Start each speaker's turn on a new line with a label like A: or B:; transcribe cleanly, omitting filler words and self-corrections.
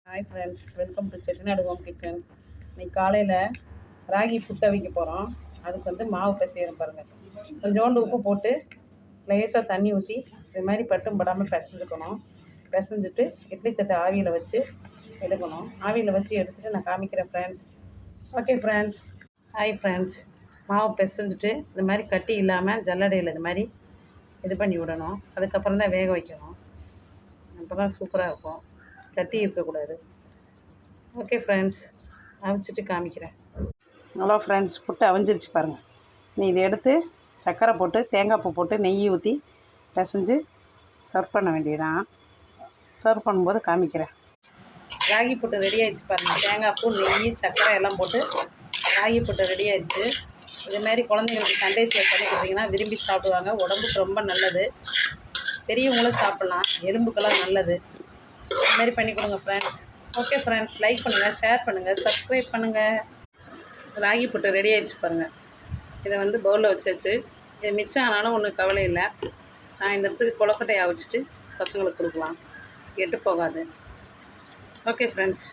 A: Hi friends, welcome to Chettinad home kitchen. இன்னைக்கு காலையில் ராகி புட்டை வைக்க போகிறோம். அதுக்கு மாவு பிசைகிறோம் பாருங்கள். கொஞ்சோண்டு உப்பு போட்டு லேசாக தண்ணி ஊற்றி இது மாதிரி பட்டும் படாமல் பிசைஞ்சுக்கணும். பிசைஞ்சிட்டு இட்லி தட்டை ஆவியில் வச்சு எடுக்கணும். ஆவியில் வச்சு எடுத்துகிட்டு நான் காமிக்கிறேன் friends. Okay friends. Hi friends. மாவு பிசைஞ்சிட்டு இது மாதிரி கட்டி இல்லாமல் ஜல்லடையில் இது மாதிரி இது பண்ணி விடணும். அதுக்கப்புறம் தான் வேக வைக்கணும். அப்போ தான் சூப்பராக இருக்கும். கட்டி இருக்கக்கூடாது. ஓகே ஃப்ரெண்ட்ஸ், அவிச்சிட்டு காமிக்கிறேன். ஹலோ ஃப்ரெண்ட்ஸ், புட்டு அவிஞ்சிருச்சு பாருங்கள். நீ இதை எடுத்து சர்க்கரை போட்டு தேங்காய் பூ போட்டு நெய் ஊற்றி பிசைஞ்சு சர்வ் பண்ண வேண்டியதான். சர்வ் பண்ணும்போது காமிக்கிறேன். ராகி புட்டு ரெடி ஆகிடுச்சு பாருங்கள். தேங்காய் பூ, நெய், சர்க்கரை எல்லாம் போட்டு ராகி புட்டு ரெடி ஆகிடுச்சு. இதுமாரி குழந்தைங்களுக்கு சண்டே சேவ் பண்ணி கொடுத்தீங்கன்னா விரும்பி சாப்பிடுவாங்க. உடம்புக்கு ரொம்ப நல்லது. பெரியவங்களும் சாப்பிட்லாம், எலும்புக்கெல்லாம் நல்லது. இதுமாரி பண்ணி கொடுங்க ஃப்ரெண்ட்ஸ். ஓகே ஃப்ரெண்ட்ஸ், லைக் பண்ணுங்கள், ஷேர் பண்ணுங்கள், சப்ஸ்கிரைப் பண்ணுங்கள். ராகி புட்டு ரெடி ஆகிடுச்சு பாருங்கள். இதை பவுலில் வச்சாச்சு. இது மிச்சம் ஆனாலும் ஒன்றும் கவலை இல்லை. சாயந்தரத்துக்கு கொழுக்கட்டையை அவிச்சிட்டு பசங்களுக்கு கொடுக்கலாம், கெட்டு போகாது. Okay friends.